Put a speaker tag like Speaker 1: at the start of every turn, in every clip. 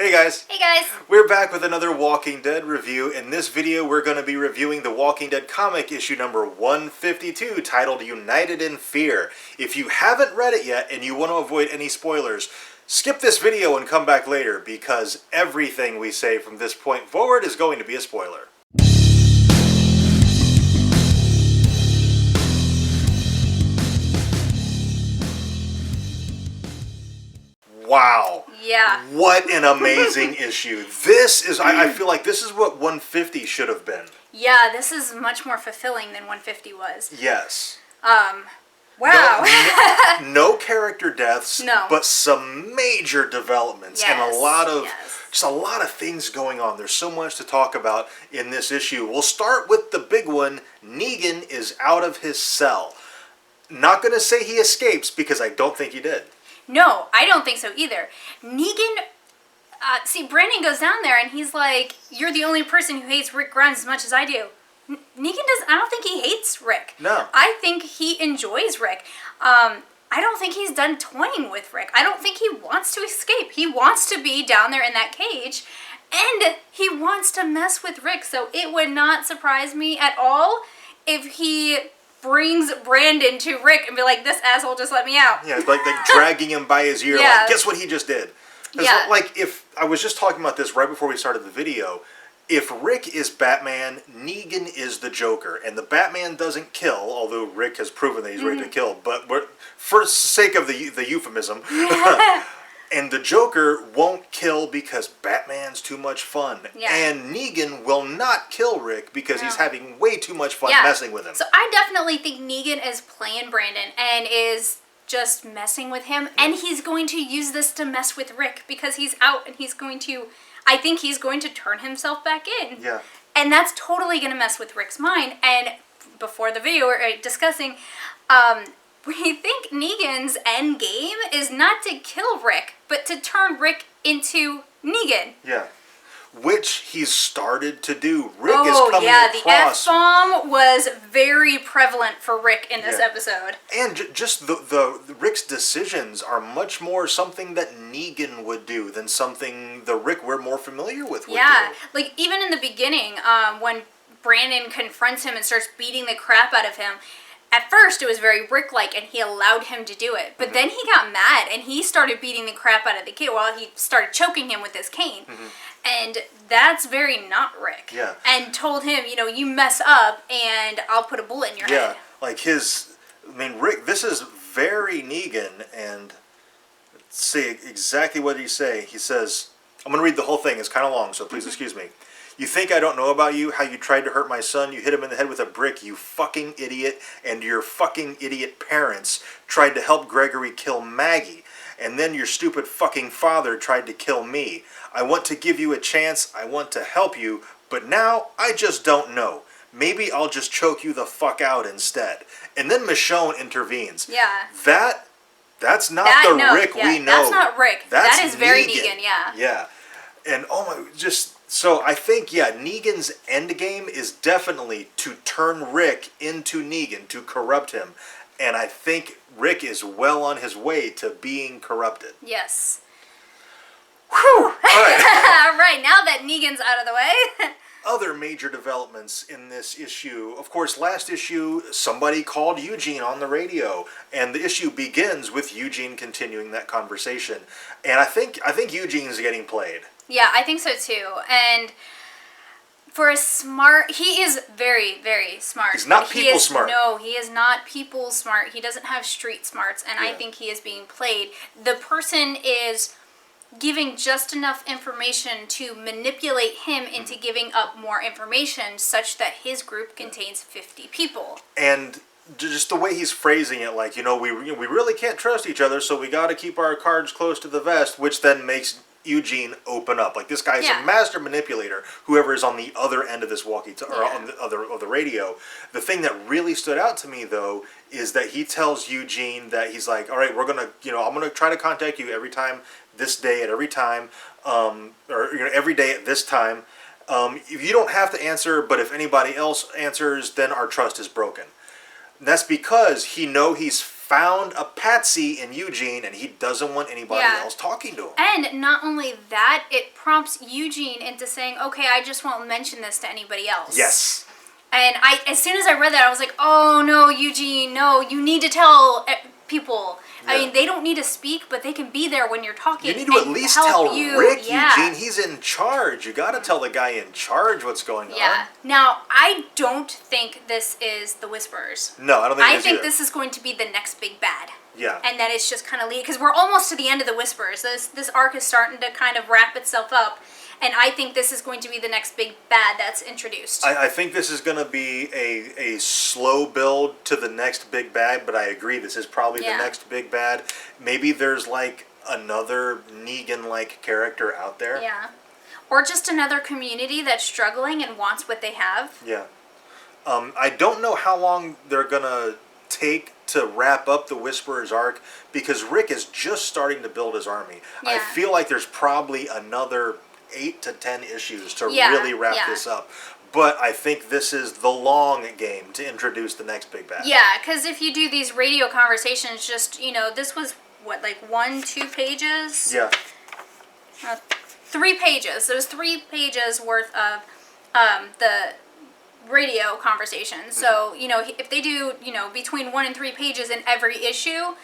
Speaker 1: Hey guys!
Speaker 2: Hey guys!
Speaker 1: We're back with another Walking Dead review. In this video, we're going to be reviewing the Walking Dead comic issue number 152, titled United in Fear. If you haven't read it yet and you want to avoid any spoilers, skip this video and come back later, because everything we say from this point forward is going to be a spoiler. Wow.
Speaker 2: Yeah.
Speaker 1: What an amazing issue. This is, I feel like this is what 150 should have been.
Speaker 2: Yeah, this is much more fulfilling than 150 was.
Speaker 1: Yes.
Speaker 2: Wow.
Speaker 1: No character deaths,
Speaker 2: No.
Speaker 1: but some major developments and a lot of just a lot of things going on. There's so much to talk about in this issue. We'll start with the big one. Negan is out of his cell. Not going to say he escapes, because I don't think he did.
Speaker 2: No, I don't think so either. Negan, see, Brandon goes down there and he's like, "You're the only person who hates Rick Grimes as much as I do." Negan does. I don't think he hates Rick.
Speaker 1: No.
Speaker 2: I think he enjoys Rick. I don't think he's done toying with Rick. I don't think he wants to escape. He wants to be down there in that cage, and he wants to mess with Rick. So it would not surprise me at all if he brings Brandon to Rick and be like, "This asshole just let me out."
Speaker 1: Yeah, like dragging him by his ear,
Speaker 2: Yeah.
Speaker 1: like, guess what he just did?
Speaker 2: Yeah.
Speaker 1: Like, if I was just talking about this right before we started the video, if Rick is Batman, Negan is the Joker, and the Batman doesn't kill, although Rick has proven that he's ready to kill, but for sake of the euphemism, and the Joker won't kill because Batman's too much fun.
Speaker 2: Yeah.
Speaker 1: And Negan will not kill Rick because he's having way too much fun messing with him.
Speaker 2: So I definitely think Negan is playing Brandon and is just messing with him. And he's going to use this to mess with Rick because he's out, and he's going to, I think he's going to turn himself back in.
Speaker 1: Yeah.
Speaker 2: And that's totally going to mess with Rick's mind. And before the video, we're discussing, we think Negan's end game is not to kill Rick, but to turn Rick into Negan.
Speaker 1: Yeah. Which he's started to do. Rick is coming
Speaker 2: the
Speaker 1: across.
Speaker 2: F-bomb was very prevalent for Rick in this episode.
Speaker 1: And just the Rick's decisions are much more something that Negan would do than something the Rick we're more familiar with would do.
Speaker 2: Like even in the beginning, when Brandon confronts him and starts beating the crap out of him, at first, it was very Rick-like, and he allowed him to do it. But then he got mad, and he started beating the crap out of the kid while he started choking him with his cane. And that's very not Rick.
Speaker 1: Yeah.
Speaker 2: And told him, you mess up, and I'll put a bullet in your head.
Speaker 1: Yeah, like Rick, this is very Negan, and let's see exactly what he say. He says, I'm going to read the whole thing. It's kind of long, so please excuse me. "You think I don't know about you? How you tried to hurt my son? You hit him in the head with a brick, you fucking idiot. And your fucking idiot parents tried to help Gregory kill Maggie. And then your stupid fucking father tried to kill me. I want to give you a chance. I want to help you. But now, I just don't know. Maybe I'll just choke you the fuck out instead." And then Michonne intervenes.
Speaker 2: Yeah.
Speaker 1: That's not Rick we know.
Speaker 2: That's not Rick. That is very
Speaker 1: Negan.
Speaker 2: Negan,
Speaker 1: Yeah. And so I think, Negan's endgame is definitely to turn Rick into Negan, to corrupt him. And I think Rick is well on his way to being corrupted.
Speaker 2: Yes.
Speaker 1: Whew! All right.
Speaker 2: All right, now that Negan's out of the way.
Speaker 1: Other major developments in this issue. Of course, last issue, somebody called Eugene on the radio, and the issue begins with Eugene continuing that conversation. And I think Eugene's getting played.
Speaker 2: Yeah, I think so too. And for he is very, very smart.
Speaker 1: He's not people smart.
Speaker 2: No, he is not people smart. He doesn't have street smarts, and I think he is being played. The person is giving just enough information to manipulate him into giving up more information such that his group contains 50 people.
Speaker 1: And just the way he's phrasing it, like, we really can't trust each other, so we got to keep our cards close to the vest, which then makes Eugene open up. Like, this guy's a master manipulator, whoever is on the other end of this or on the other of the radio. The thing that really stood out to me, though, is that he tells Eugene that he's like, all right, we're gonna, I'm gonna try to contact you every time, this day at every time, or every day at this time. You don't have to answer, but if anybody else answers, then our trust is broken. And that's because he's found a patsy in Eugene, and he doesn't want anybody else talking to him.
Speaker 2: And not only that, it prompts Eugene into saying, okay, I just won't mention this to anybody else.
Speaker 1: Yes.
Speaker 2: And as soon as I read that, I was like, oh no, Eugene, no, you need to tell people.
Speaker 1: Yeah.
Speaker 2: I mean, they don't need to speak, but they can be there when you're talking.
Speaker 1: You need to at least tell
Speaker 2: you.
Speaker 1: Rick, Eugene, he's in charge. You got to tell the guy in charge what's going on.
Speaker 2: Yeah. Now, I don't think this is the Whisperers.
Speaker 1: No, I don't think it is either.
Speaker 2: this is going to be the next big bad.
Speaker 1: Yeah.
Speaker 2: And that it's just kind of lead, because we're almost to the end of the Whisperers. This arc is starting to kind of wrap itself up. And I think this is going to be the next big bad that's introduced.
Speaker 1: I think this is going to be a slow build to the next big bad, but I agree, this is probably the next big bad. Maybe there's like another Negan-like character out there.
Speaker 2: Yeah. Or just another community that's struggling and wants what they have.
Speaker 1: Yeah. I don't know how long they're going to take to wrap up the Whisperer's arc, because Rick is just starting to build his army.
Speaker 2: Yeah.
Speaker 1: I feel like there's probably another 8 to 10 issues to really wrap this up. But I think this is the long game to introduce the next big bad.
Speaker 2: Yeah, because if you do these radio conversations, just, this was, what, like 1-2 pages?
Speaker 1: Yeah.
Speaker 2: 3 pages. There was 3 pages worth of the radio conversation. So, if they do, between 1 and 3 pages in every issue,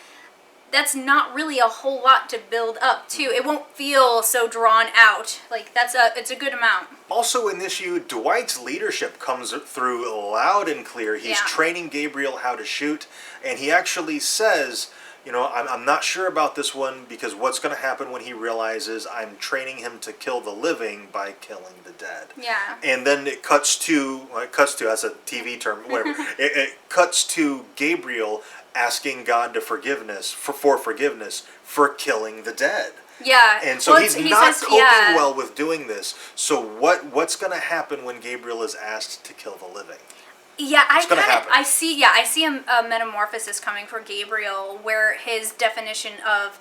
Speaker 2: that's not really a whole lot to build up to. It won't feel so drawn out. Like, it's a good amount.
Speaker 1: Also in this issue, Dwight's leadership comes through loud and clear. He's training Gabriel how to shoot, and he actually says, I'm not sure about this one, because what's going to happen when he realizes I'm training him to kill the living by killing the dead.
Speaker 2: Yeah.
Speaker 1: And then it cuts to, that's a TV term, whatever. it cuts to Gabriel asking God for forgiveness for killing the dead.
Speaker 2: Yeah.
Speaker 1: And so he's not coping well with doing this. So what's going to happen when Gabriel is asked to kill the living?
Speaker 2: Yeah,
Speaker 1: I
Speaker 2: see a metamorphosis coming for Gabriel, where his definition of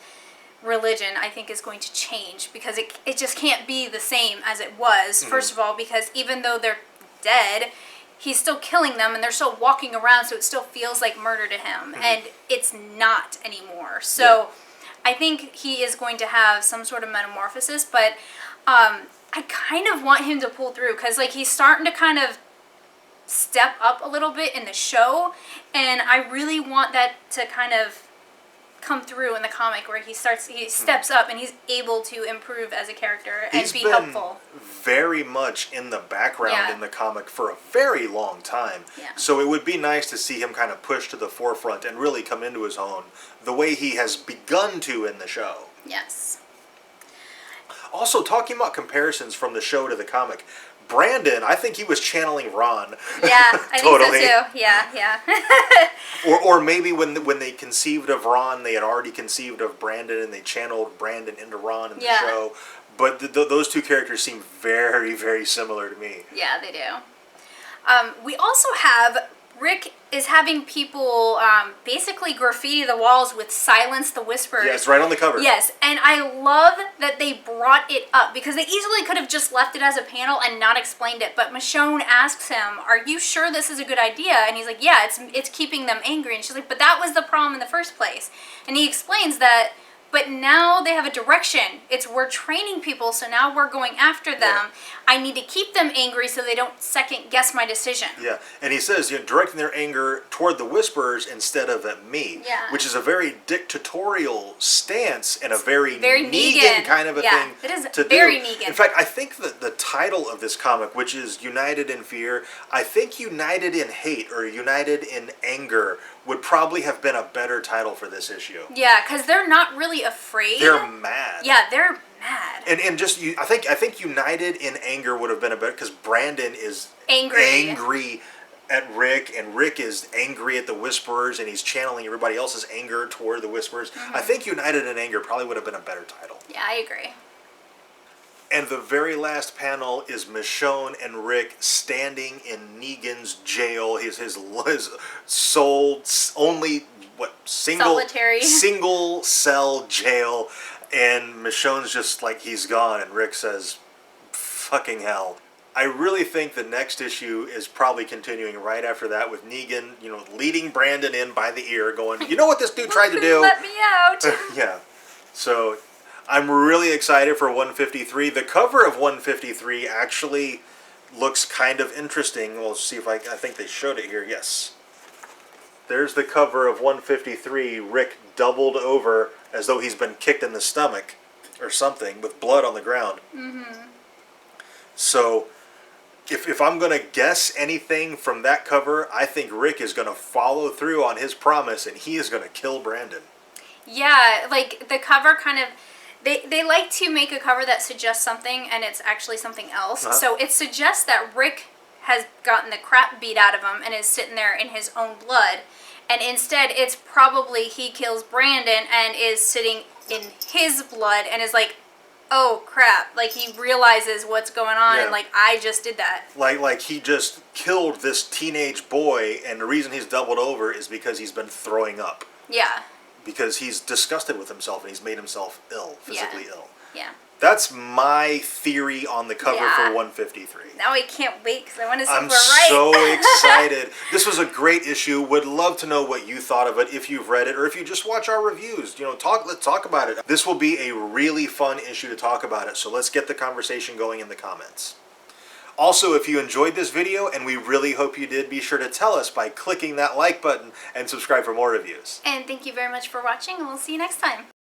Speaker 2: religion, I think, is going to change, because it just can't be the same as it was. Mm-hmm. First of all, because even though they're dead, he's still killing them, and they're still walking around, so it still feels like murder to him, and it's not anymore. So I think he is going to have some sort of metamorphosis, but I kind of want him to pull through, because he's starting to kind of step up a little bit in the show, and I really want that to kind of come through in the comic, where he steps up and he's able to improve as a character and be helpful.
Speaker 1: Very much in the background in the comic for a very long time.
Speaker 2: Yeah.
Speaker 1: So it would be nice to see him kind of push to the forefront and really come into his own the way he has begun to in the show.
Speaker 2: Yes.
Speaker 1: Also, talking about comparisons from the show to the comic, Brandon, I think he was channeling Ron.
Speaker 2: Yeah, I
Speaker 1: totally.
Speaker 2: think so too. Yeah.
Speaker 1: Or maybe when they conceived of Ron, they had already conceived of Brandon, and they channeled Brandon into Ron in the show. But those two characters seem very, very similar to me.
Speaker 2: Yeah, they do. We also have Rick is having people basically graffiti the walls with "Silence the Whisperers."
Speaker 1: Yeah, it's right on the cover.
Speaker 2: Yes, and I love that they brought it up, because they easily could have just left it as a panel and not explained it. But Michonne asks him, "Are you sure this is a good idea?" And he's like, "Yeah, it's keeping them angry." And she's like, "But that was the problem in the first place." And he explains that. But now they have a direction. We're training people, so now we're going after them. Yeah. I need to keep them angry so they don't second guess my decision.
Speaker 1: Yeah, and he says, directing their anger toward the Whisperers instead of at me.
Speaker 2: Yeah.
Speaker 1: Which is a very dictatorial stance and a very Negan kind of a thing
Speaker 2: it is
Speaker 1: to
Speaker 2: very
Speaker 1: do.
Speaker 2: Negan.
Speaker 1: In fact, I think that the title of this comic, which is United in Fear, I think United in Hate or United in Anger would probably have been a better title for this issue.
Speaker 2: Yeah, because they're not really afraid.
Speaker 1: They're mad.
Speaker 2: Yeah, they're mad.
Speaker 1: And just I think United in Anger would have been a better, because Brandon is angry at Rick, and Rick is angry at the Whisperers, and he's channeling everybody else's anger toward the Whisperers. I think United in Anger probably would have been a better title.
Speaker 2: Yeah, I agree.
Speaker 1: And the very last panel is Michonne and Rick standing in Negan's jail. His sole, only,
Speaker 2: solitary.
Speaker 1: Single cell jail. And Michonne's just like, he's gone. And Rick says, fucking hell. I really think the next issue is probably continuing right after that with Negan, leading Brandon in by the ear, going, you know what this dude tried to do?
Speaker 2: Let me out.
Speaker 1: Yeah. So I'm really excited for 153. The cover of 153 actually looks kind of interesting. We'll see if I think they showed it here. Yes. There's the cover of 153. Rick doubled over as though he's been kicked in the stomach or something with blood on the ground. Mm-hmm. So if I'm going to guess anything from that cover, I think Rick is going to follow through on his promise and he is going to kill Brandon.
Speaker 2: Yeah, like the cover kind of... They like to make a cover that suggests something and it's actually something else.
Speaker 1: Uh-huh.
Speaker 2: So it suggests that Rick has gotten the crap beat out of him and is sitting there in his own blood. And instead, it's probably he kills Brandon and is sitting in his blood and is like, oh crap, like he realizes what's going on and like, I just did that.
Speaker 1: Like he just killed this teenage boy and the reason he's doubled over is because he's been throwing up.
Speaker 2: Yeah.
Speaker 1: Because he's disgusted with himself and he's made himself ill, physically ill.
Speaker 2: Yeah.
Speaker 1: That's my theory on the cover for 153.
Speaker 2: Now I can't wait because I want to see
Speaker 1: I'm
Speaker 2: if we're right.
Speaker 1: so excited. This was a great issue. Would love to know what you thought of it if you've read it or if you just watch our reviews. Let's talk about it. This will be a really fun issue to talk about it. So let's get the conversation going in the comments. Also, if you enjoyed this video, and we really hope you did, be sure to tell us by clicking that like button and subscribe for more reviews.
Speaker 2: And thank you very much for watching, and we'll see you next time.